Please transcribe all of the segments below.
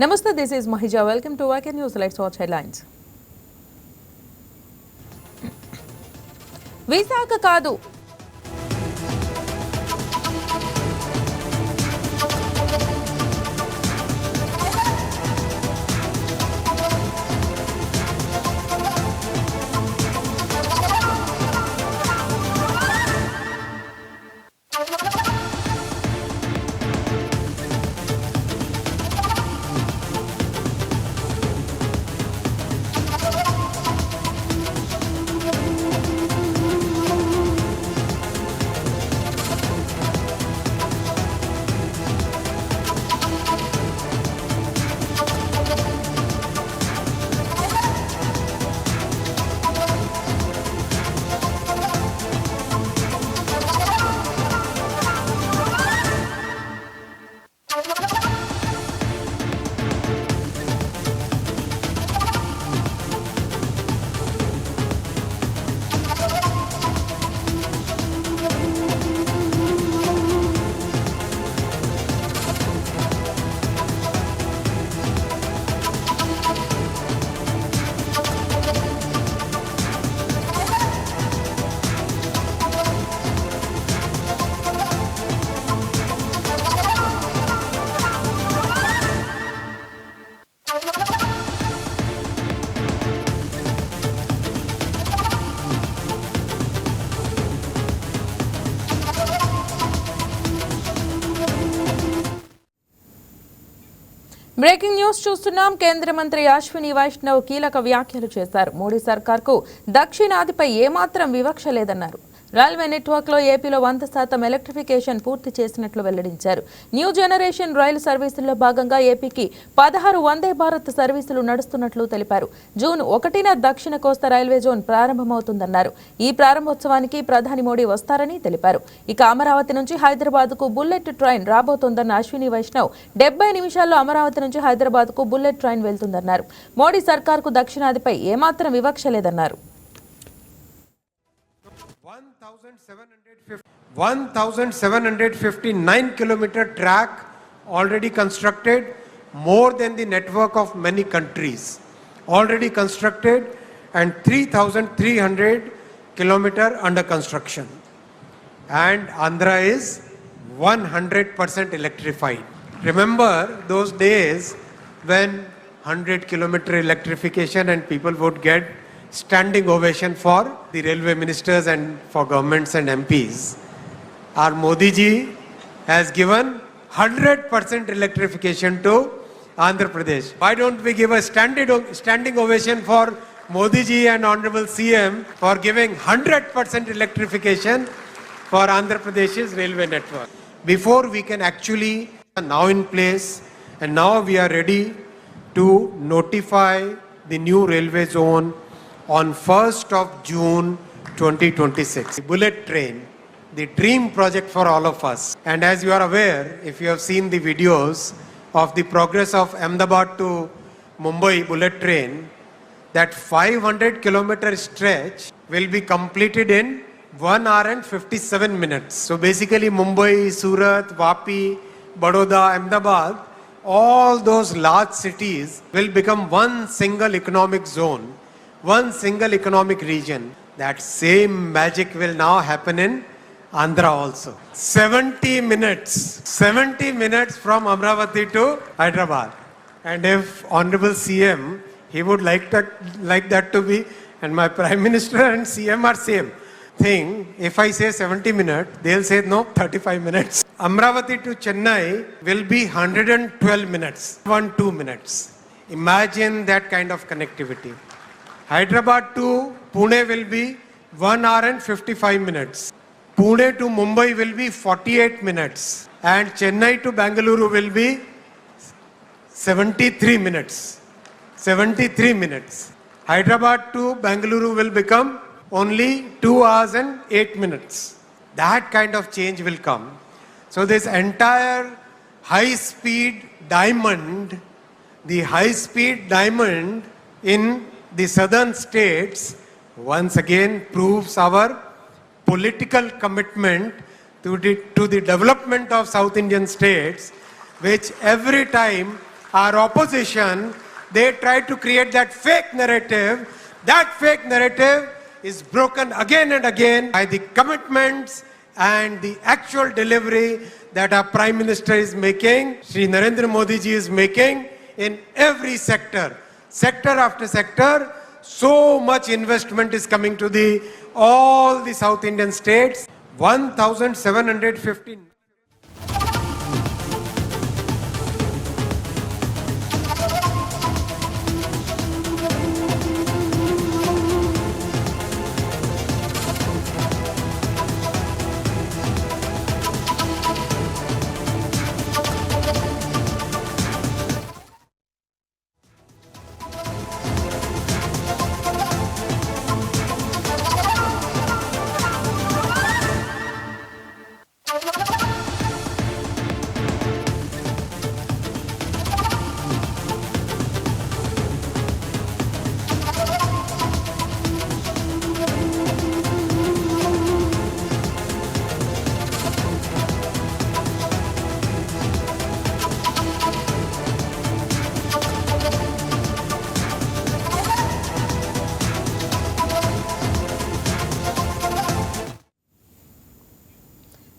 Namaste, this is Mahija. Welcome to YK News. Let's watch headlines. Visakha కాదు breaking news చూస్తున్నాం. కేంద్ర మంత్రి అశ్విని వైష్ణవ్ కీలక వ్యాఖ్యలు చేశారు. మోడీ సర్కార్కు దక్షిణాదిపై ఏమాత్రం వివక్ష లేదన్నారు. రైల్వే నెట్వర్క్లో ఏపీలో 100% ఎలక్ట్రిఫికేషన్ పూర్తి చేసినట్లు వెల్లడించారు. న్యూ జనరేషన్ రైలు సర్వీసుల్లో భాగంగా ఏపీకి 16 వందే భారత్ సర్వీసులు నడుస్తున్నట్లు తెలిపారు. జూన్ 1న దక్షిణ కోస్తా రైల్వే జోన్ ప్రారంభమవుతుందన్నారు. ఈ ప్రారంభోత్సవానికి ప్రధాని మోడీ వస్తారని తెలిపారు. ఇక అమరావతి నుంచి హైదరాబాద్కు బుల్లెట్ ట్రైన్ రాబోతోందన్న అశ్విని వైష్ణవ్ 70 నిమిషాల్లో అమరావతి నుంచి హైదరాబాద్కు బుల్లెట్ ట్రైన్ వెళ్తుందన్నారు. మోడీ సర్కార్కు దక్షిణాదిపై ఏమాత్రం వివక్ష లేదన్నారు. 1,759 kilometer track already constructed, more than the network of many countries already constructed, and 3,300 kilometer under construction. And Andhra is 100% electrified. Remember those days when 100 kilometer electrification and people would get standing ovation for the railway ministers and for governments and MPs. Our Modi ji has given 100% electrification to Andhra Pradesh. Why don't we give a standing ovation for Modi ji and Honorable CM for giving 100% electrification for Andhra Pradesh's railway network? Before we can actually now in place, and now we are ready to notify the new railway zone on 1st of June 2026. Bullet train, the dream project for all of us. And as you are aware, if you have seen the videos of the progress of Ahmedabad to Mumbai bullet train, that 500 kilometer stretch will be completed in 1 hour and 57 minutes. So basically Mumbai, Surat, Vapi, Baroda, Ahmedabad, all those large cities will become one single economic zone, one single economic region. That same magic will now happen in Andhra also. 70 minutes from Amravati to Hyderabad. And if Honorable CM, he would like that to be, and my Prime Minister and CM are same thing. If I say 70 minutes, they'll say no, 35 minutes. Amravati to Chennai will be 112 minutes, 2 minutes. Imagine that kind of connectivity. Hyderabad to Pune will be 1 hour and 55 minutes. Pune to Mumbai will be 48 minutes. And Chennai to Bangalore will be 73 minutes. 73 minutes. Hyderabad to Bangalore will become only 2 hours and 8 minutes. That kind of change will come. So this entire high-speed diamond, the high-speed diamond in the southern states once again proves our political commitment to the development of South Indian states, which every time our opposition, they try to create that fake narrative. That fake narrative is broken again and again by the commitments and the actual delivery that our Prime Minister is making, Shri Narendra Modi ji is making in every sector. Sector after sector, so much investment is coming to all the South Indian states. 1,750.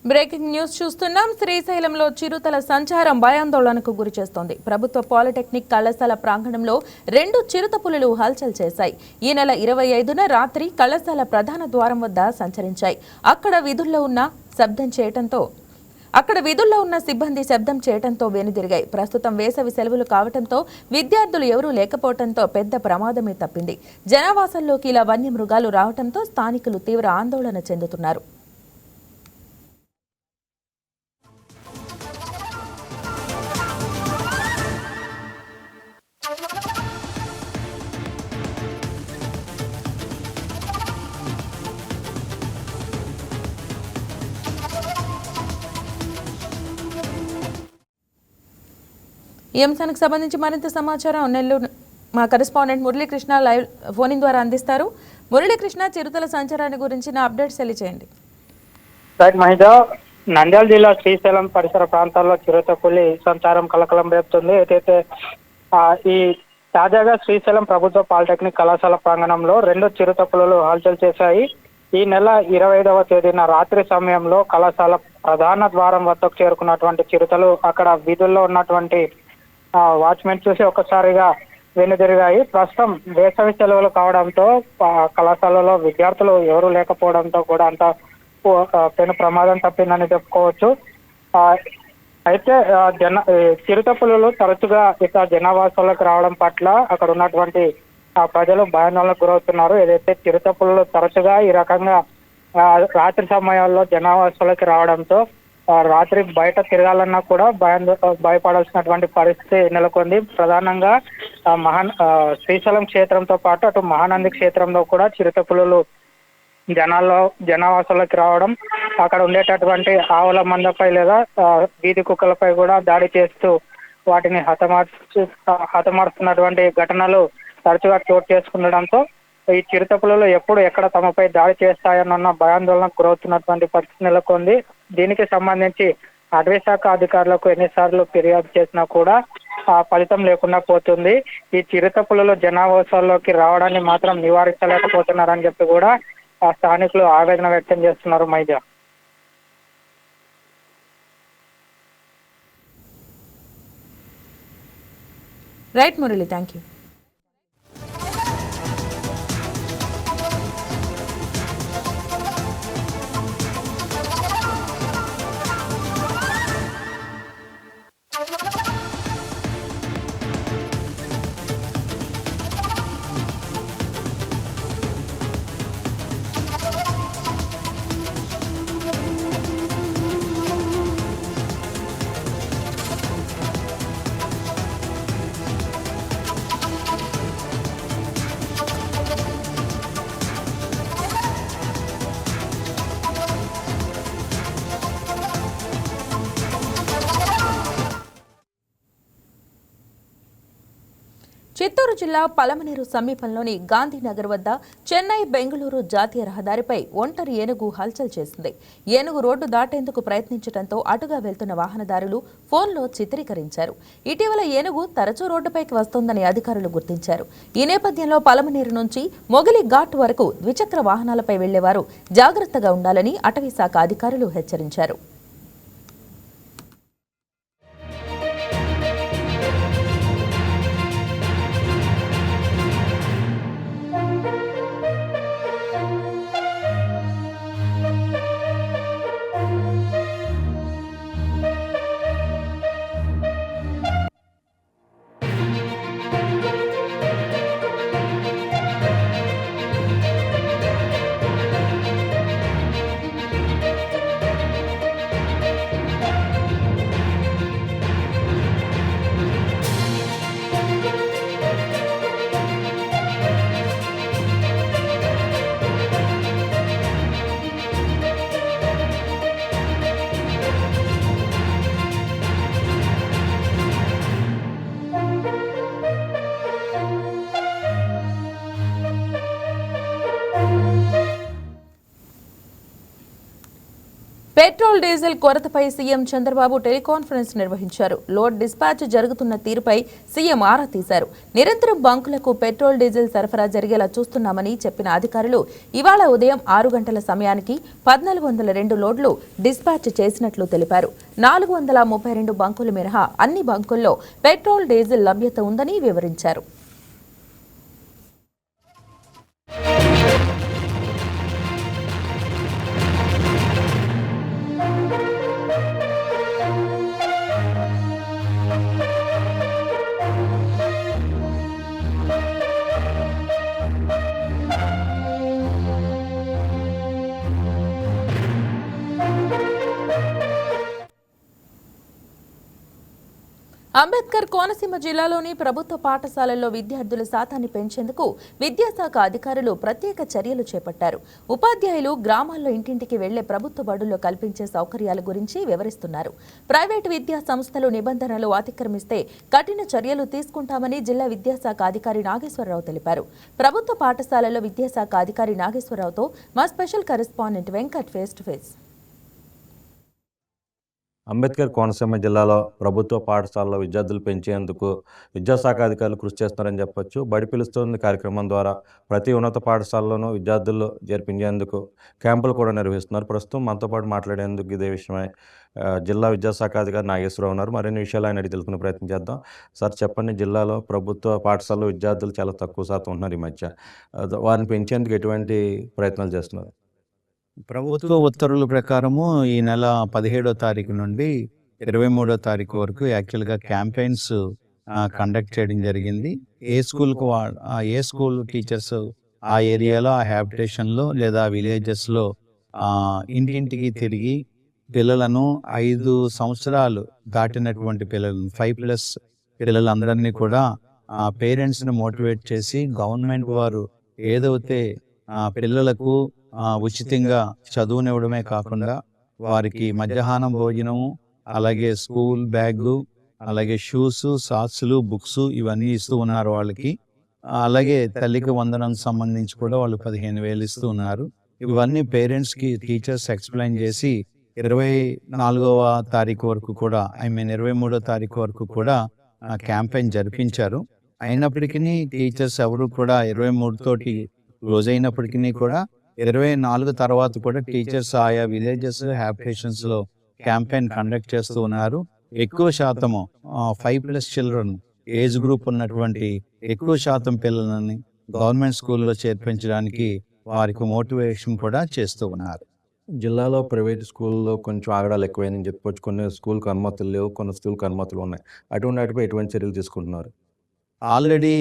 Breaking news చూస్తున్నాం. శ్రీశైలంలో చిరుతల సంచారం భయాందోళనకు గురిచేస్తోంది. ప్రభుత్వ polytechnic కళాశాల ప్రాంగణంలో 2 చిరుత పులులు హల్చల్ చేశాయి. ఈ నెల 25న రాత్రి కళాశాల ప్రధాన ద్వారం వద్ద సంచరించాయి. అక్కడ విధుల్లో ఉన్న సిబ్బంది శబ్దం చేయడంతో వెనుదిరిగాయి. ప్రస్తుతం వేసవి సెలవులు కావడంతో విద్యార్థులు ఎవరూ లేకపోవడంతో పెద్ద ప్రమాదమే తప్పింది. జనావాసాల్లోకి ఇలా వన్యమృగాలు రావడంతో స్థానికులు తీవ్ర ఆందోళన చెందుతున్నారు. ఈ అంశానికి సంబంధించి మరింత సమాచారం నెల్లూరు మా correspondent Muralikrishna live phone in ద్వారా అందిస్తారు. మురళీకృష్ణ, చిరుతల సంచారాన్ని గురించిన అప్డేట్స్ తెలియజేయండి. నంద్యాల జిల్లా శ్రీశైలం పరిసర ప్రాంతాల్లో చిరుత పులి సంచారం కలకలం రేపుతుంది. ఏదైతే ఈ తాజాగా శ్రీశైలం ప్రభుత్వ పాలిటెక్నిక్ కళాశాల ప్రాంగణంలో 2 చిరుత పులులు హల్చల్ చేశాయి. ఈ నెల 25వ తేదీన రాత్రి సమయంలో కళాశాల ప్రధాన ద్వారం వద్దకు చేరుకున్నటువంటి చిరుతలు అక్కడ వీధుల్లో ఉన్నటువంటి వాచ్మెన్ చూసి ఒక్కసారిగా వెనుదిరిగాయి. ప్రస్తుతం వేసవి సెలవులు కావడంతో కళాశాలలో విద్యార్థులు ఎవరు లేకపోవడంతో కూడా అంత పెను ప్రమాదం తప్పిందని చెప్పుకోవచ్చు. అయితే చిరుత పులులు తరచుగా ఇక జనావాసాలకు రావడం పట్ల అక్కడ ఉన్నటువంటి ప్రజలు భయాందోళనకు గురవుతున్నారు. ఏదైతే చిరుత పులులు తరచుగా ఈ రకంగా రాత్రి సమయాల్లో జనావాసాలకి రావడంతో రాత్రి బయట తిరగాలన్నా కూడా భయపడాల్సినటువంటి పరిస్థితి నెలకొంది. ప్రధానంగా శ్రీశైలం క్షేత్రంతో పాటు అటు మహానంది క్షేత్రంలో కూడా చిరుత పులులు జనావాసాలకి రావడం, అక్కడ ఉండేటటువంటి ఆవుల మందపై లేదా వీధి కుక్కలపై కూడా దాడి చేస్తూ వాటిని హతమారుస్తున్నటువంటి ఘటనలు తరచుగా చోటు చేసుకుండడంతో ఈ చిరుత పులులు ఎప్పుడు ఎక్కడ తమపై దాడి చేస్తాయన్న భయాందోళనకు గురవుతున్నటువంటి పరిస్థితి నెలకొంది. దీనికి సంబంధించి అటవీ శాఖ అధికారులకు ఎన్నిసార్లు ఫిర్యాదు చేసినా కూడా ఫలితం లేకుండా పోతుంది. ఈ చిరుత పులులు జనావాసాల్లోకి రావడాన్ని మాత్రం నివారించలేకపోతున్నారని చెప్పి కూడా స్థానికులు ఆవేదన వ్యక్తం చేస్తున్నారు. మైజా right Murali, thank you. Chittoor జిల్లా పలమనేరు సమీపంలోని గాంధీనగర్ వద్ద చెన్నై బెంగళూరు జాతీయ రహదారిపై ఒంటరి ఏనుగు హల్చల్ చేసింది. ఏనుగు రోడ్డు దాటేందుకు ప్రయత్నించడంతో అటుగా వెళ్తున్న వాహనదారులు ఫోన్లో చిత్రీకరించారు. ఇటీవల ఏనుగు తరచూ రోడ్డుపైకి వస్తోందని అధికారులు గుర్తించారు. ఈ నేపథ్యంలో పలమనేరు నుంచి మొగలి ఘాట్ వరకు ద్విచక్ర వాహనాలపై వెళ్లేవారు జాగ్రత్తగా ఉండాలని అటవీశాఖ అధికారులు హెచ్చరించారు. పెట్రోల్ డీజిల్ కొరతపై సీఎం చంద్రబాబు టెలికాన్ఫరెన్స్ నిర్వహించారు. లోడ్ డిస్పాచ్ జరుగుతున్న తీరుపై సీఎం ఆరా తీశారు. నిరంతరం బంకులకు పెట్రోల్ డీజిల్ సరఫరా జరిగేలా చూస్తున్నామని చెప్పిన అధికారులు ఇవాళ ఉదయం 6 గంటల సమయానికి 1402 లోడ్లు డిస్పాచ్ చేసినట్లు తెలిపారు. 432 బంకులు మినహా అన్ని బంకుల్లో పెట్రోల్ డీజిల్ లభ్యత ఉందని వివరించారు. అంబేద్కర్ కోనసీమ జిల్లాలోని ప్రభుత్వ పాఠశాలల్లో విద్యార్థుల శాతాన్ని పెంచేందుకు విద్యాశాఖ అధికారులు ప్రత్యేక చర్యలు చేపట్టారు. ఉపాధ్యాయులు గ్రామాల్లో ఇంటింటికి వెళ్లే ప్రభుత్వ బడుల్లో కల్పించే సౌకర్యాల గురించి వివరిస్తున్నారు. ప్రైవేటు విద్యా సంస్థలు నిబంధనలు అతిక్రమిస్తే కఠిన చర్యలు తీసుకుంటామని జిల్లా విద్యాశాఖ అధికారి నాగేశ్వరరావు తెలిపారు. ప్రభుత్వ పాఠశాలల్లో విద్యాశాఖ అధికారి నాగేశ్వరరావుతో మా special correspondent Venkat face to face. Ambedkar Konaseema జిల్లాలో ప్రభుత్వ పాఠశాలలో విద్యార్థులు పెంచేందుకు విద్యాశాఖ అధికారులు కృషి చేస్తున్నారని చెప్పొచ్చు. బడి పిలుస్తుంది కార్యక్రమం ద్వారా ప్రతి ఉన్నత పాఠశాలలోనూ విద్యార్థులు జరిపించేందుకు క్యాంపులు కూడా నిర్వహిస్తున్నారు. ప్రస్తుతం మనతో పాటు మాట్లాడేందుకు ఇదే విషయమై జిల్లా విద్యాశాఖ అధికారి నాగేశ్వరరావు ఉన్నారు. మరిన్ని విషయాలు ఆయన అడిగి తెలుసుకునే ప్రయత్నం చేద్దాం. సార్ చెప్పండి, జిల్లాలో ప్రభుత్వ పాఠశాలలో విద్యార్థులు చాలా తక్కువ శాతం ఉంటున్నారు ఈ మధ్య. వారిని పెంచేందుకు ఎటువంటి ప్రయత్నాలు చేస్తున్నారు? ప్రభుత్వ ఉత్తర్వుల ప్రకారము ఈ నెల 17వ తారీఖు నుండి 23వ తారీఖు వరకు యాక్చువల్గా క్యాంపెయిన్స్ కండక్ట్ చేయడం జరిగింది. ఏ స్కూల్ టీచర్స్ ఆ ఏరియాలో, ఆ హ్యాబిటేషన్లో లేదా విలేజెస్లో ఇంటింటికి తిరిగి పిల్లలను 5 సంవత్సరాలు దాటినటువంటి పిల్లలను 5+ పిల్లలందరినీ కూడా పేరెంట్స్ని మోటివేట్ చేసి గవర్నమెంట్ వారు ఏదైతే పిల్లలకు ఉచితంగా చదువునివ్వడమే కాకుండా వారికి మధ్యాహ్నం భోజనము, అలాగే స్కూల్ బ్యాగు, అలాగే షూస్, సాక్స్లు, బుక్స్ ఇవన్నీ ఇస్తూ ఉన్నారు వాళ్ళకి. అలాగే తల్లికి వందనం సంబంధించి కూడా వాళ్ళు 15,000 ఇస్తూ ఉన్నారు. ఇవన్నీ పేరెంట్స్కి టీచర్స్ ఎక్స్ప్లెయిన్ చేసి 24వ తారీఖు వరకు కూడా 23వ తారీఖు వరకు కూడా క్యాంపెయిన్ జరిపించారు. అయినప్పటికీ టీచర్స్ ఎవరు కూడా 23 తోటి రోజైనప్పటికీ కూడా 24 తర్వాత కూడా టీచర్స్ ఆయా విలేజెస్, హ్యాబిటేషన్స్లో క్యాంపెయిన్ కండక్ట్ చేస్తూ ఉన్నారు. ఎక్కువ శాతము 5+ చిల్డ్రన్ ఏజ్ గ్రూప్ ఉన్నటువంటి ఎక్కువ శాతం పిల్లలని గవర్నమెంట్ స్కూల్లో చేర్పించడానికి వారికి మోటివేషన్ కూడా చేస్తూ ఉన్నారు. జిల్లాలో ప్రైవేట్ స్కూల్లో కొంచెం ఆగడాలు ఎక్కువైందని చెప్పొచ్చు. కొన్ని స్కూల్కి అనుమతులు లేవు, కొన్ని స్కూల్కి అనుమతులు ఉన్నాయి. అటువంటిపై ఎటువంటి చర్యలు తీసుకుంటున్నారు? ఆల్రెడీ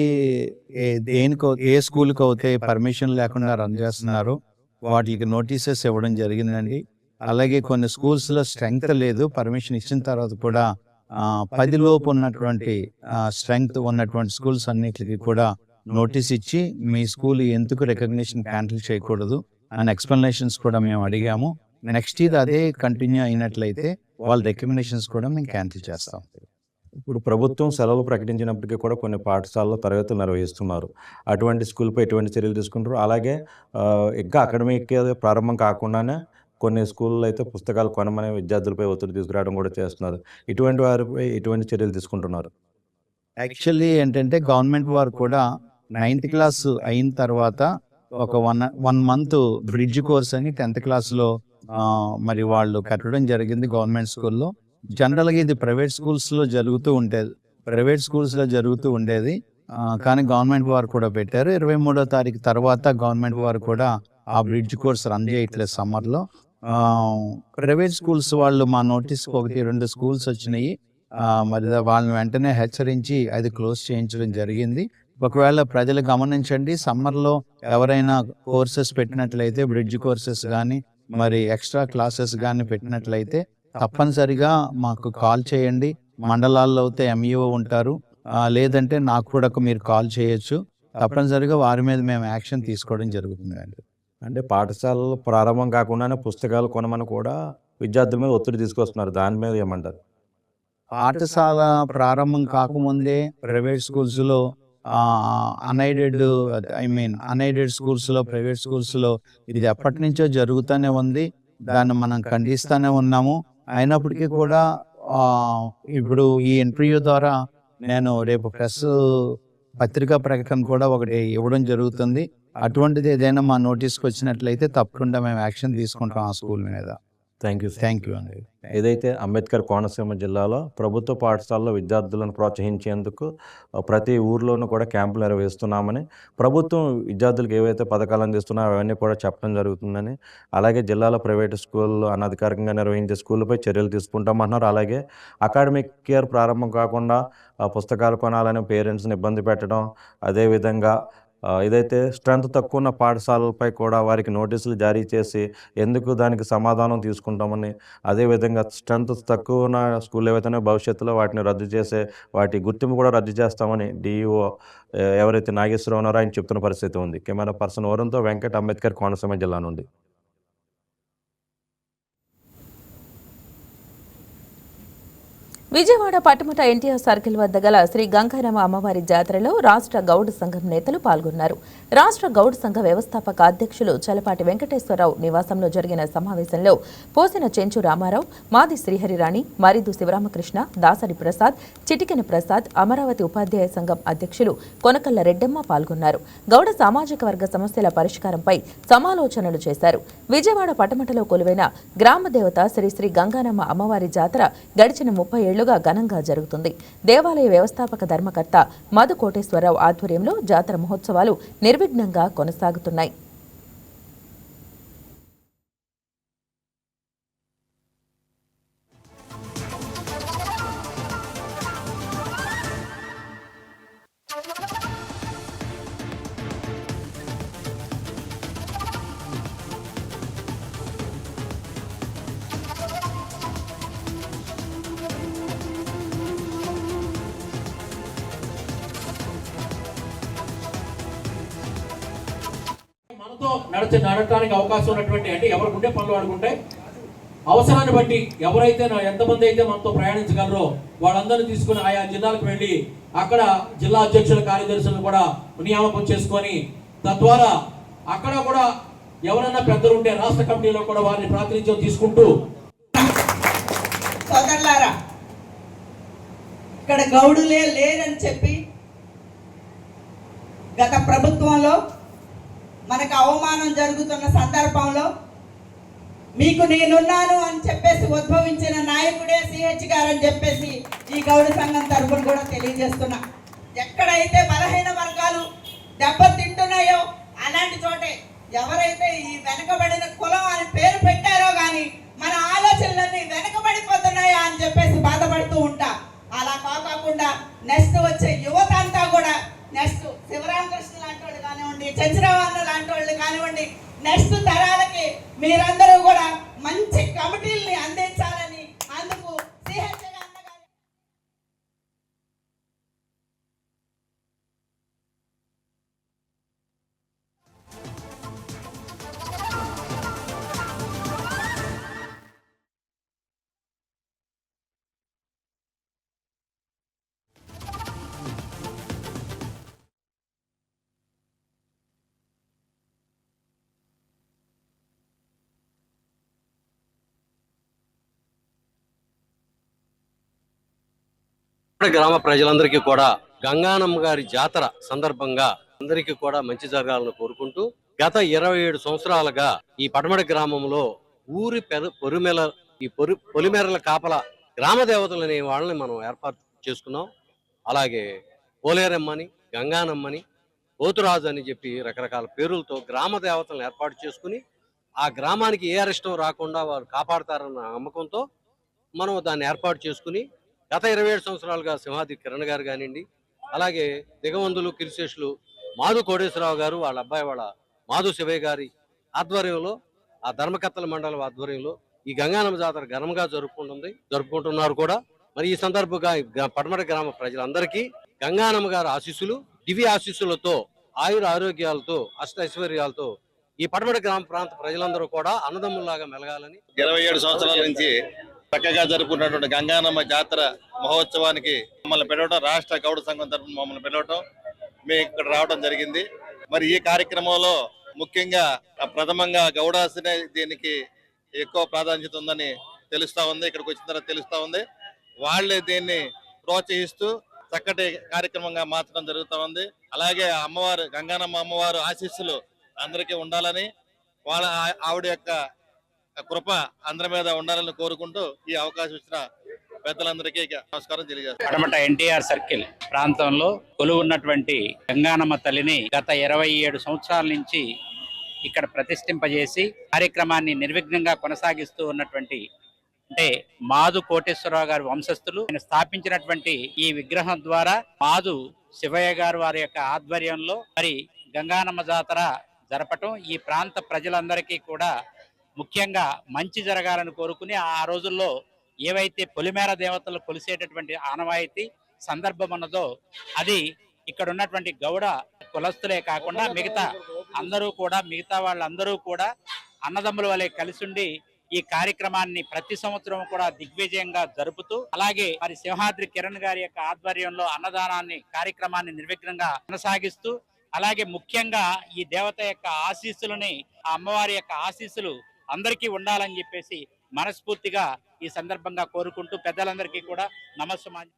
ఏ స్కూల్కి అయితే పర్మిషన్ లేకుండా రన్ చేస్తున్నారో వాటికి నోటీసెస్ ఇవ్వడం జరిగిందండి. అలాగే కొన్ని స్కూల్స్లో స్ట్రెంగ్త్ లేదు, పర్మిషన్ ఇచ్చిన తర్వాత కూడా 10 లోపు ఉన్నటువంటి స్ట్రెంగ్త్ ఉన్నటువంటి స్కూల్స్ అన్నిటికీ కూడా నోటీస్ ఇచ్చి మీ స్కూల్ ఎందుకు రికగ్నిషన్ క్యాన్సిల్ చేయకూడదు అని ఎక్స్ప్లెనేషన్స్ కూడా మేము అడిగాము. నెక్స్ట్ ఇయర్ అదే కంటిన్యూ అయినట్లయితే వాళ్ళ రికగ్నిషన్స్ కూడా మేము క్యాన్సిల్ చేస్తాం. ఇప్పుడు ప్రభుత్వం సెలవులు ప్రకటించినప్పటికీ కూడా కొన్ని పాఠశాలలో తరగతులు నిర్వహిస్తున్నారు. అటువంటి స్కూల్‌పై ఎటువంటి చర్యలు తీసుకుంటారు? అలాగే ఇంకా అకాడమిక్ ఇయర్ ప్రారంభం కాకుండానే కొన్ని స్కూల్‌లో అయితే పుస్తకాలు కొనమని విద్యార్థులపై ఒత్తిడి తీసుకురావడం కూడా చేస్తున్నారు. ఇటువంటి వారిపై ఎటువంటి చర్యలు తీసుకుంటున్నారు? యాక్చువల్లీ ఏంటంటే గవర్నమెంట్ వారు కూడా 9th క్లాస్ అయిన తర్వాత ఒక 1 మంత్ బ్రిడ్జ్ కోర్స్ అని 10th క్లాస్‌లో మరి వాళ్ళు కట్టడం జరిగింది గవర్నమెంట్ స్కూల్‌లో. జనరల్‌గా ఇది ప్రైవేట్ స్కూల్స్‌లో జరుగుతూ ఉండేది. కానీ గవర్నమెంట్ వారు కూడా పెట్టారు. 23వ తారీఖు తర్వాత గవర్నమెంట్ వారు కూడా ఆ బ్రిడ్జ్ కోర్స్ రన్ చేయట్లేదు సమ్మర్‌లో. ప్రైవేట్ స్కూల్స్ వాళ్ళు మా నోటీస్‌కి 1, 2 స్కూల్స్ వచ్చినాయి. మరి వాళ్ళని వెంటనే హెచ్చరించి అది క్లోజ్ చేయించడం జరిగింది. ఒకవేళ ప్రజలు గమనించండి, సమ్మర్‌లో ఎవరైనా కోర్సెస్ పెట్టినట్లయితే బ్రిడ్జ్ కోర్సెస్ కానీ మరి ఎక్స్ట్రా క్లాసెస్ కానీ పెట్టినట్లయితే తప్పనిసరిగా మాకు కాల్ చేయండి. మండలాల్లో అయితే ఎంఈఓ ఉంటారు. లేదంటే నాకు కూడా మీరు కాల్ చేయొచ్చు. తప్పనిసరిగా వారి మీద మేము యాక్షన్ తీసుకోవడం జరుగుతుందండి. అంటే పాఠశాలలు ప్రారంభం కాకుండానే పుస్తకాలు కొనమని కూడా విద్యార్థుల మీద ఒత్తిడి తీసుకొస్తున్నారు. దాని మీద ఏమంటారు? పాఠశాల ప్రారంభం కాకముందే ప్రైవేట్ స్కూల్స్‌లో అన్ఎయిడెడ్ స్కూల్స్‌లో, ప్రైవేట్ స్కూల్స్‌లో ఇది ఎప్పటి నుంచో జరుగుతూనే ఉంది. దాన్ని మనం ఖండిస్తూనే ఉన్నాము. అయినప్పటికీ కూడా ఇప్పుడు ఈ ఇంటర్వ్యూ ద్వారా నేను రేపు పత్రికా ప్రకటన కూడా ఒకటి ఇవ్వడం జరుగుతుంది. అటువంటిది ఏదైనా మా నోటీస్‌కి వచ్చినట్లయితే తప్పకుండా మేము యాక్షన్ తీసుకుంటాం ఆ స్కూల్ మీద. Thank you. థ్యాంక్ యూ అండి. ఏదైతే అంబేద్కర్ కోనసీమ జిల్లాలో ప్రభుత్వ పాఠశాలలో విద్యార్థులను ప్రోత్సహించేందుకు ప్రతి ఊర్లోనూ కూడా క్యాంపులు నిర్వహిస్తున్నామని, ప్రభుత్వం విద్యార్థులకు ఏవైతే పథకాలు అందిస్తున్నాయో అవన్నీ కూడా చెప్పడం జరుగుతుందని, అలాగే జిల్లాలో ప్రైవేటు స్కూళ్ళు అనధికారికంగా నిర్వహించే స్కూళ్ళపై చర్యలు తీసుకుంటామన్నారు. అలాగే అకాడమిక్ ఇయర్ ప్రారంభం కాకుండా పుస్తకాలు కొనాలని పేరెంట్స్ని ఇబ్బంది పెట్టడం, అదేవిధంగా ఏదైతే స్ట్రెంత్ తక్కువ ఉన్న పాఠశాలలపై కూడా వారికి నోటీసులు జారీ చేసి ఎందుకు దానికి సమాధానం తీసుకుంటామని, అదేవిధంగా స్ట్రెంత్ తక్కువ ఉన్న స్కూల్ ఏవైతేనే భవిష్యత్తులో వాటిని రద్దు చేసే వాటి గుర్తింపు కూడా రద్దు చేస్తామని డిఈఓ ఎవరైతే నాగేశ్వరరావు ఉన్నారో ఆయన చెప్తున్న పరిస్థితి ఉంది. కెమెరా పర్సన్ వరుణ్తో వెంకట్, అంబేద్కర్ కోనసీమ జిల్లా నుండి. విజయవాడ పట్టుమట ఎన్టీఆర్ సర్కిల్ వద్ద గల శ్రీ గంగారమ్మ అమ్మవారి జాతరలో రాష్ట్ర గౌడ్ సంఘం నేతలు పాల్గొన్నారు. రాష్ట్ర గౌడ్ సంఘ వ్యవస్థాపక అధ్యక్షులు చలపాటి వెంకటేశ్వరరావు నివాసంలో జరిగిన సమావేశంలో పోసిన చెంచు రామారావు, మాది శ్రీహరిరాణి, మరిదు శివరామకృష్ణ, దాసరి ప్రసాద్, చిటికెన ప్రసాద్, అమరావతి ఉపాధ్యాయ సంఘం అధ్యక్షులు కొనకల్ల రెడ్డమ్మ పాల్గొన్నారు. గౌడ సామాజిక వర్గ సమస్యల పరిష్కారంపై సమాలోచనలు చేశారు. విజయవాడ పట్టమటలో కొలువైన గ్రామదేవత శ్రీ శ్రీ గంగారమ్మ అమ్మవారి జాతర గడిచిన 30 ఏళ్లుగా ఘనంగా జరుగుతుంది. దేవాలయ వ్యవస్థాపక ధర్మకర్త మధు కోటేశ్వరరావు ఆధ్వర్యంలో జాతర మహోత్సవాలు నిర్విఘ్నంగా కొనసాగుతున్నాయి. నడటానికి అవకాశం ఉన్నటువంటి, అంటే ఎవరికి ఉండే పనులు వాడుకుంటే అవసరాన్ని బట్టి ఎవరైతే ఎంతమంది అయితే మనతో ప్రయాణించగలరో వాళ్ళందరినీ తీసుకుని ఆయా జిల్లాలకు వెళ్ళి అక్కడ జిల్లా అధ్యక్షుల కార్యదర్శులను కూడా నియామకం చేసుకొని తద్వారా అక్కడ కూడా ఎవరైనా పెద్దలు ఉంటే రాష్ట్ర కమిటీలో కూడా వారిని ప్రాతినిధ్యం తీసుకుంటూ. సోదరులారా, ఇక్కడ గౌడులే లేరని చెప్పి గత ప్రభుత్వంలో మనకు అవమానం జరుగుతున్న సందర్భంలో మీకు నేనున్నాను అని చెప్పేసి ఉద్భవించిన నాయకుడే సిహెచ్ గారు అని చెప్పేసి ఈ గౌడ సంఘం తరఫున కూడా తెలియజేస్తున్నా. ఎక్కడైతే బలహీన వర్గాలు దెబ్బతింటున్నాయో అలాంటి చోటే ఎవరైతే ఈ వెనకబడిన కులం అని పేరు పెట్టారో కానీ మన ఆలోచనలన్నీ వెనకబడిపోతున్నాయో అని చెప్పేసి బాధపడుతూ ఉంటా. అలా కాకుండా నెక్స్ట్ వచ్చే యువత అంతా కూడా నెక్స్ట్ శివరామకృష్ణ లాంటి వాళ్ళు కానివ్వండి, చంద్రబాబు లాంటి వాళ్ళు కానివ్వండి, నెక్స్ట్ తరాలకి మీరందరూ కూడా మంచి కమిటీల్ని అందించాలని అందుకు సిహెచ్ గ్రామ ప్రజలందరికీ కూడా గంగానమ్మ గారి జాతర సందర్భంగా అందరికీ కూడా మంచి జరగాలని కోరుకుంటూ గత 27 సంవత్సరాలుగా ఈ పడమటి గ్రామంలో ఊరి పొలిమేరల కాపల గ్రామ దేవతలు అనే వాళ్ళని మనం ఏర్పాటు చేసుకున్నాం. అలాగే పోలేరమ్మని, గంగానమ్మని, పోతురాజు అని చెప్పి రకరకాల పేర్లతో గ్రామ దేవతలను ఏర్పాటు చేసుకుని ఆ గ్రామానికి ఏ అరిష్టం రాకుండా వారు కాపాడతారన్న నమ్మకంతో మనం దాన్ని ఏర్పాటు చేసుకుని గత 27 సంవత్సరాలుగా సింహాద్రి కిరణ్ గారు కానివ్వండి, అలాగే దిగవందులు కిరిశేషులు మాధు కోటేశ్వరరావు గారు, వాళ్ళ అబ్బాయి వాళ్ళ మాధు శివయ్య గారి ఆధ్వర్యంలో, ఆ ధర్మకర్తల మండలం ఆధ్వర్యంలో ఈ గంగానమ్మ జాతర ఘనంగా జరుపుకుంటున్నారు కూడా. మరి ఈ సందర్భంగా పడమటి గ్రామ ప్రజలందరికీ గంగానమ్మ గారి ఆశీస్సులు, దివ్య ఆశీస్సులతో, ఆయుర ఆరోగ్యాలతో, అష్ట ఐశ్వర్యాలతో ఈ పడమటి గ్రామ ప్రాంత ప్రజలందరూ కూడా అన్నదమ్ముల్లాగా మెలగాలని 27 సంవత్సరాల నుంచి చక్కగా జరుపుకున్నటువంటి గంగానమ్మ జాతర మహోత్సవానికి మమ్మల్ని పిలవడం, రాష్ట్ర గౌడ సంఘం తరఫున మమ్మల్ని పిలవడం, మేము ఇక్కడ రావడం జరిగింది. మరి ఈ కార్యక్రమంలో ముఖ్యంగా ప్రథమంగా గౌడాసనే దీనికి ఎక్కువ ప్రాధాన్యత ఉందని తెలుస్తా ఉంది. ఇక్కడికి వచ్చిన తర్వాత తెలుస్తా ఉంది. వాళ్ళే దీన్ని ప్రోత్సహిస్తూ చక్కటి కార్యక్రమంగా మార్చడం జరుగుతూ ఉంది. అలాగే అమ్మవారు గంగానమ్మ అమ్మవారు ఆశీస్సులు అందరికీ ఉండాలని, వాళ్ళ ఆవిడ యొక్క కృప అందరి మీద ఉండాలని కోరుకుంటూ ఈ అవకాశం ఇచ్చిన పెద్దలందరికీ నమస్కారం తెలియజేస్తాను. పడమట ఎన్టీఆర్ సర్కిల్ ప్రాంతంలో కొలువున్నటువంటి గంగానమ్మ తల్లిని గత 27 సంవత్సరాల నుంచి ఇక్కడ ప్రతిష్ఠింపజేసి కార్యక్రమాన్ని నిర్విఘ్నంగా కొనసాగిస్తూ ఉన్నటువంటి అంటే మాధు కోటేశ్వరరావు గారి వంశస్థులు ఆయన స్థాపించినటువంటి ఈ విగ్రహం ద్వారా మాధు శివయ్య గారు వారి యొక్క ఆధ్వర్యంలో మరి గంగానమ్మ జాతర జరపటం ఈ ప్రాంత ప్రజలందరికీ కూడా ముఖ్యంగా మంచి జరగాలని కోరుకుని ఆ రోజుల్లో ఏవైతే పొలిమేర దేవతలు కొలిసేటటువంటి ఆనవాయితీ సందర్భం ఉన్నదో అది ఇక్కడ ఉన్నటువంటి గౌడ కులస్తులే కాకుండా మిగతా వాళ్ళందరూ కూడా అన్నదమ్ముల వలె కలిసుండి ఈ కార్యక్రమాన్ని ప్రతి సంవత్సరం కూడా దిగ్విజయంగా జరుపుతూ అలాగే మరి సింహాద్రి కిరణ్ గారి యొక్క ఆధ్వర్యంలో కార్యక్రమాన్ని నిర్విఘ్నంగా కొనసాగిస్తూ అలాగే ముఖ్యంగా ఈ దేవత యొక్క ఆశీస్సులని ఆ అమ్మవారి యొక్క ఆశీస్సులు అందరికీ ఉండాలని చెప్పేసి మనస్ఫూర్తిగా ఈ సందర్భంగా కోరుకుంటూ పెద్దలందరికీ కూడా నమస్కారం.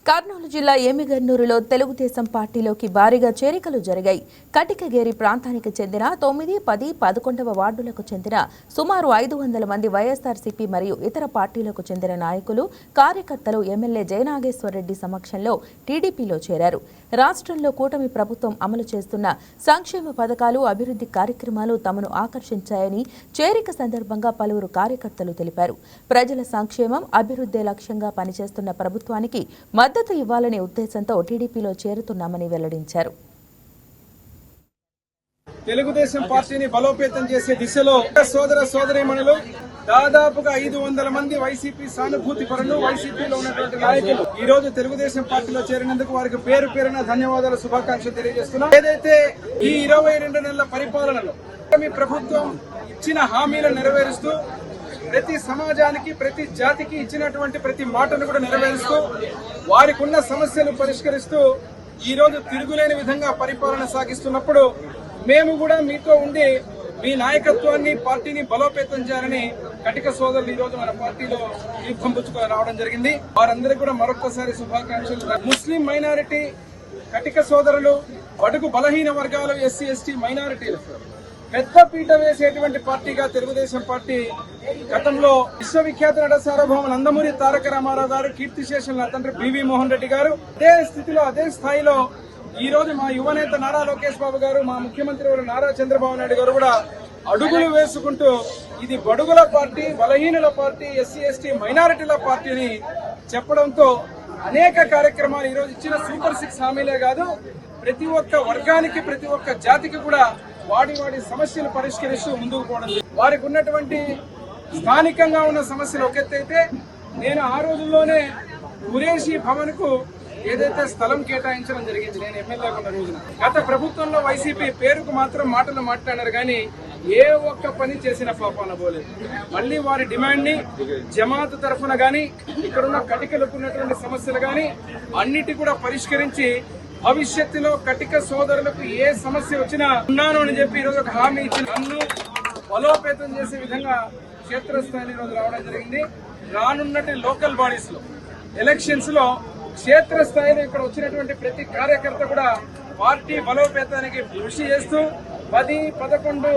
కర్నూలు జిల్లా ఏమిగన్నూరులో తెలుగుదేశం పార్టీలోకి భారీగా చేరికలు జరిగాయి. కటికగేరి ప్రాంతానికి చెందిన 9, 10, 11వ వార్డులకు చెందిన సుమారు 500 మంది వైఎస్ఆర్సీపీ మరియు ఇతర పార్టీలకు చెందిన నాయకులు, కార్యకర్తలు ఎమ్మెల్యే జయనాగేశ్వరరెడ్డి సమక్షంలో టీడీపీలో చేరారు. రాష్ట్రంలో కూటమి ప్రభుత్వం అమలు చేస్తున్న సంక్షేమ పథకాలు, అభివృద్ధి కార్యక్రమాలు తమను ఆకర్షించాయని చేరిక సందర్భంగా పలువురు కార్యకర్తలు తెలిపారు. ప్రజల సంక్షేమం, అభివృద్ధి లక్ష్యంగా పనిచేస్తున్న ప్రభుత్వానికి మద్దతు ఇవ్వాలనే ఉద్దేశంతో టీడీపీలో చేరుతున్నామని వెల్లడించారు. తెలుగుదేశం పార్టీని బలోపేతం చేసే దిశలో సోదర సోదరీమణులు దాదాపుగా 500 మంది వైసీపీ సానుభూతి పరులు, వైసీపీలో ఉన్నటువంటి నాయకులు ఈ రోజు తెలుగుదేశం పార్టీలో చేరినందుకు వారికి పేరు పేరున ధన్యవాదాలు, శుభాకాంక్షలు తెలియజేస్తున్నాం. ఏదైతే ఈ 22 నెలల పరిపాలనలో మీ ప్రభుత్వం ఇచ్చిన హామీలను నెరవేరుస్తూ ప్రతి సమాజానికి, ప్రతి జాతికి ఇచ్చినటువంటి ప్రతి మాటను కూడా నెరవేరుస్తూ వారికి ఉన్న సమస్యలు పరిష్కరిస్తూ ఈ రోజు తిరుగులేని విధంగా పరిపాలన సాగిస్తున్నప్పుడు మేము కూడా మీతో ఉండి మీ నాయకత్వాన్ని, పార్టీని బలోపేతం చేయాలని కటిక సోదరులు ఈ రోజు మన పార్టీలో దీపం పుచ్చుకొని రావడం జరిగింది. వారందరికీ కూడా మరొకసారి శుభాకాంక్షలు. ముస్లిం మైనారిటీ కటిక సోదరులు, బడుగు బలహీన వర్గాలు, ఎస్సీ ఎస్టీ మైనారిటీలు పెద్ద పీట వేసేటువంటి పార్టీగా తెలుగుదేశం పార్టీ గతంలో విశ్వవిఖ్యాత నట సార్వభౌమ నందమూరి తారక రామారావు గారు, కీర్తిశేషులు నా తండ్రి బివి మోహన్ రెడ్డి గారు అదే స్థితిలో, అదే స్థాయిలో ఈ రోజు మా యువనేత నారా లోకేష్ బాబు గారు, మా ముఖ్యమంత్రి వారు నారా చంద్రబాబు నాయుడు గారు కూడా అడుగులు వేసుకుంటూ ఇది బడుగుల పార్టీ, బలహీనుల పార్టీ, ఎస్సీ ఎస్టీ మైనారిటీల పార్టీ అని చెప్పడంతో అనేక కార్యక్రమాలు ఈ రోజు ఇచ్చిన సూపర్ 6 హామీలే కాదు, ప్రతి ఒక్క వర్గానికి, ప్రతి ఒక్క జాతికి కూడా వాడి సమస్యలు పరిష్కరిస్తూ ముందుకు పోవడం. వారికి ఉన్నటువంటి స్థానికంగా ఉన్న సమస్యలు ఒక ఎత్తైతే, నేను ఆ రోజుల్లోనే ఖురేషీ భవన్ కు ఏదైతే స్థలం కేటాయించడం జరిగింది నేను ఎమ్మెల్యే ఉన్న రోజున, గత ప్రభుత్వంలో వైసీపీ పేరుకు మాత్రం మాటలు మాట్లాడారు కానీ ఏ ఒక్క పని చేసిన పాపాన పోలేదు. మళ్ళీ వారి డిమాండ్ ని జమాత్ తరఫున గాని, ఇక్కడున్న కటికలకు ఉన్నటువంటి సమస్యలు గాని అన్నిటి కూడా పరిష్కరించి భవిష్యత్తులో కటిక సోదరులకు ఏ సమస్య వచ్చినా ఉన్నాను అని చెప్పి ఈరోజు ఒక హామీ ఇచ్చి నన్ను బలోపేతం చేసే విధంగా క్షేత్రస్థాయిలో ఈరోజు రావడం జరిగింది. రానున్నటి లోకల్ బాడీస్ లో ఎలక్షన్స్ లో క్షేత్రస్థాయిలో ఇక్కడ వచ్చినటువంటి ప్రతి కార్యకర్త కూడా పార్టీ బలోపేతానికి కృషి చేస్తూ 10, 11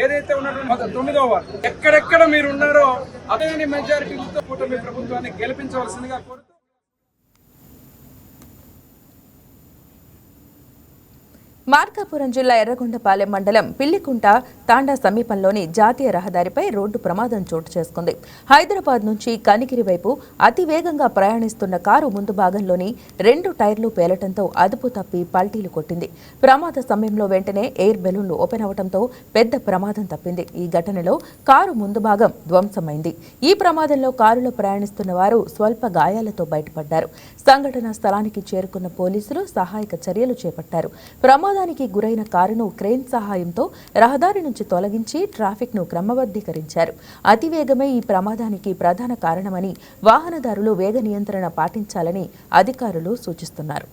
ఏదైతే ఉన్నటువంటి 9వ వార్డు ఎక్కడెక్కడ మీరు ఉన్నారో అదే మెజారిటీతో కూటమి ప్రభుత్వాన్ని గెలిపించవలసిందిగా కోరుతూ మార్కాపురం జిల్లా ఎర్రగొండపాలెం మండలం పిల్లికుంట తాండా సమీపంలోని జాతీయ రహదారిపై రోడ్డు ప్రమాదం చోటు చేసుకుంది. హైదరాబాద్ నుంచి కనిగిరి వైపు అతి వేగంగా ప్రయాణిస్తున్న కారు ముందు భాగంలోని 2 టైర్లు పేలటంతో అదుపు తప్పి పల్టీలు కొట్టింది. ప్రమాద సమయంలో వెంటనే ఎయిర్ బెలూన్లు ఓపెన్ అవడంతో పెద్ద ప్రమాదం తప్పింది. ఈ ఘటనలో కారు ముందు భాగం ధ్వంసమైంది. ఈ ప్రమాదంలో కారులో ప్రయాణిస్తున్న వారు స్వల్ప గాయాలతో బయటపడ్డారు. సంఘటనా స్థలానికి చేరుకున్న పోలీసులు సహాయక చర్యలు చేపట్టారు. ప్రమాదానికి గురైన కారును క్రేన్ సహాయంతో రహదారి నుంచి తొలగించి ట్రాఫిక్ ను క్రమబద్ధీకరించారు. అతివేగమే ఈ ప్రమాదానికి ప్రధాన కారణమని వాహనదారులు వేగ నియంత్రణ పాటించాలని అధికారులు సూచిస్తున్నారు.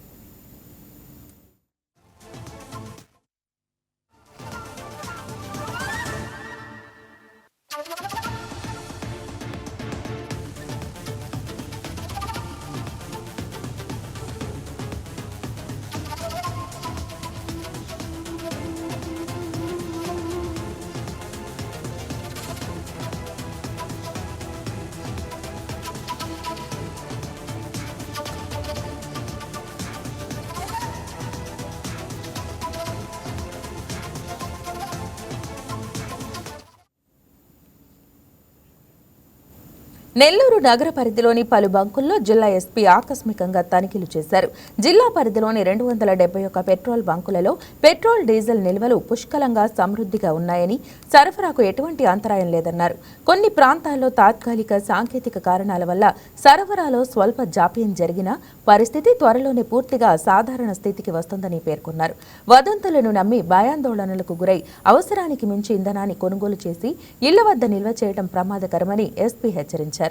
నెల్లూరు నగర పరిధిలోని పలు బంకుల్లో జిల్లా ఎస్పీ ఆకస్మికంగా తనిఖీలు చేశారు. జిల్లా పరిధిలోని 271 పెట్రోల్ బంకులలో పెట్రోల్, డీజిల్ నిల్వలు పుష్కలంగా సమృద్ధిగా ఉన్నాయని, సరఫరాకు ఎటువంటి అంతరాయం లేదన్నారు. కొన్ని ప్రాంతాల్లో తాత్కాలిక సాంకేతిక కారణాల వల్ల సరఫరాలో స్వల్ప జాప్యం జరిగినా పరిస్థితి త్వరలోనే పూర్తిగా సాధారణ స్థితికి వస్తుందని పేర్కొన్నారు. వదంతులను నమ్మి భయాందోళనలకు గురై అవసరానికి మించి ఇంధనాన్ని కొనుగోలు చేసి ఇళ్ల వద్ద నిల్వ చేయడం ప్రమాదకరమని ఎస్పీ హెచ్చరించారు.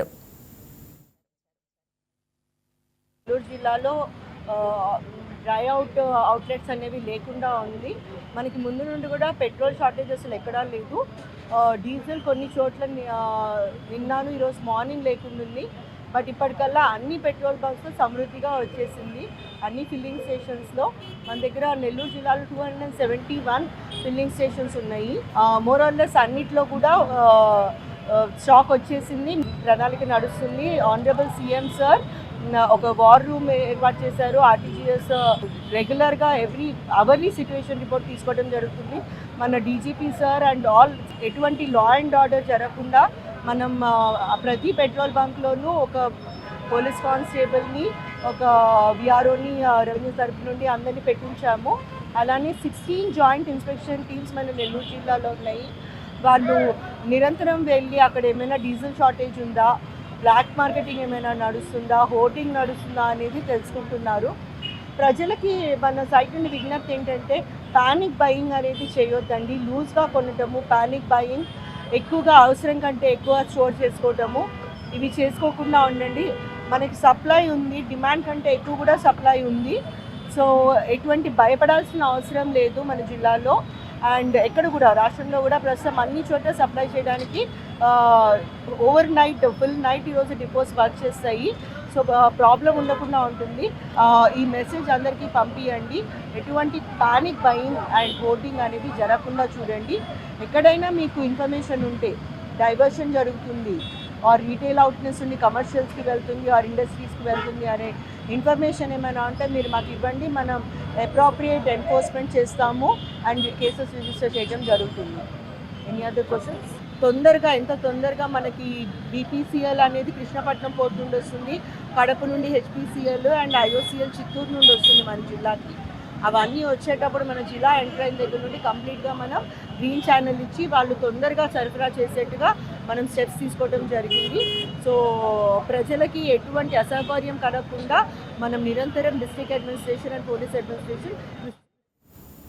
నెల్లూరు జిల్లాలో డ్రై అవుట్లెట్స్ అనేవి లేకుండా ఉంది. మనకి ముందు నుండి కూడా పెట్రోల్ షార్టేజ్ అసలు ఎక్కడా లేదు. డీజిల్ కొన్ని చోట్ల విన్నాను, ఈరోజు మార్నింగ్ లేకుండా ఉంది. బట్ ఇప్పటికల్లా అన్ని పెట్రోల్ బంక్స్ సమృద్ధిగా వచ్చేసింది. అన్ని ఫిల్లింగ్ స్టేషన్స్లో మన దగ్గర నెల్లూరు జిల్లాలో 271 ఫిల్లింగ్ స్టేషన్స్ ఉన్నాయి. మోరార్లెస్ అన్నిట్లో కూడా స్టాక్ వచ్చేసింది. ప్రణాళిక నడుస్తుంది. ఆనరబుల్ సీఎం సార్ ఒక వార్ రూమ్ ఏర్పాటు చేశారు. ఆర్టీజీఎస్ రెగ్యులర్గా అవర్లీ సిచ్యువేషన్ రిపోర్ట్ తీసుకోవడం జరుగుతుంది. మన డీజీపీ సార్ అండ్ ఆల్ ఎటువంటి లా అండ్ ఆర్డర్ జరగకుండా మనం ప్రతి పెట్రోల్ బంక్లోనూ ఒక పోలీస్ కానిస్టేబుల్ని, ఒక విఆర్ఓని రెవెన్యూ తరఫు నుండి అందరినీ పెట్టించాము. అలానే 16 జాయింట్ ఇన్స్పెక్షన్ టీమ్స్ మన నెల్లూరు జిల్లాలో ఉన్నాయి. వాళ్ళు నిరంతరం వెళ్ళి అక్కడ ఏమైనా డీజిల్ షార్టేజ్ ఉందా, బ్లాక్ మార్కెటింగ్ ఏమైనా నడుస్తుందా, హోర్డింగ్ నడుస్తుందా అనేది తెలుసుకుంటున్నారు. ప్రజలకి మన సైట్ నుండి విజ్ఞప్తి ఏంటంటే పానిక్ బయింగ్ అనేది చేయొద్దండి. లూజ్గా కొనటము, పానిక్ బయింగ్, ఎక్కువగా అవసరం కంటే ఎక్కువ స్టోర్ చేసుకోవటము, ఇవి చేసుకోకుండా ఉండండి. మనకి సప్లై ఉంది, డిమాండ్ కంటే ఎక్కువ కూడా సప్లై ఉంది. సో ఎటువంటి భయపడాల్సిన అవసరం లేదు మన జిల్లాలో. అండ్ ఎక్కడ కూడా రాష్ట్రంలో కూడా ప్రస్తుతం అన్ని చోట్ల సప్లై చేయడానికి ఓవర్ నైట్, ఫుల్ నైట్ ఈరోజు డిపోస్ వర్క్ చేస్తాయి. సో ప్రాబ్లం ఉండకుండా ఉంటుంది. ఈ మెసేజ్ అందరికీ పంపించండి. ఎటువంటి పానిక్ బయింగ్ అండ్ హోర్డింగ్ అనేది జరగకుండా చూడండి. ఎక్కడైనా మీకు ఇన్ఫర్మేషన్ ఉంటే డైవర్షన్ జరుగుతుంది, ఆర్ రీటైల్ అవుట్లెట్స్ నుండి కమర్షియల్స్కి వెళ్తుంది, ఆర్ ఇండస్ట్రీస్కి వెళ్తుంది అనే ఇన్ఫర్మేషన్ ఏమైనా ఉంటే మీరు మాకు ఇవ్వండి. మనం అప్రోప్రియేట్ ఎన్ఫోర్స్మెంట్ చేస్తాము అండ్ కేసెస్ రిజిస్టర్ చేయడం జరుగుతుంది. Any other questions? ఎంత తొందరగా మనకి బీపీసీఎల్ అనేది కృష్ణపట్నం పోర్ట్ నుండి వస్తుంది, కడప నుండి హెచ్పీసీఎల్ అండ్ ఐఓసీఎల్ చిత్తూరు నుండి వస్తుంది మన జిల్లాకి. అవన్నీ వచ్చేటప్పుడు మన జిల్లా ఎంట్రైన్ దగ్గర నుండి కంప్లీట్గా మనం గ్రీన్ ఛానల్ ఇచ్చి వాళ్ళు తొందరగా సరఫరా చేసేట్టుగా మనం స్టెప్స్ తీసుకోవడం జరిగింది. సో ప్రజలకి ఎటువంటి అసౌకర్యం కలగకుండా మనం నిరంతరం district administration and police administration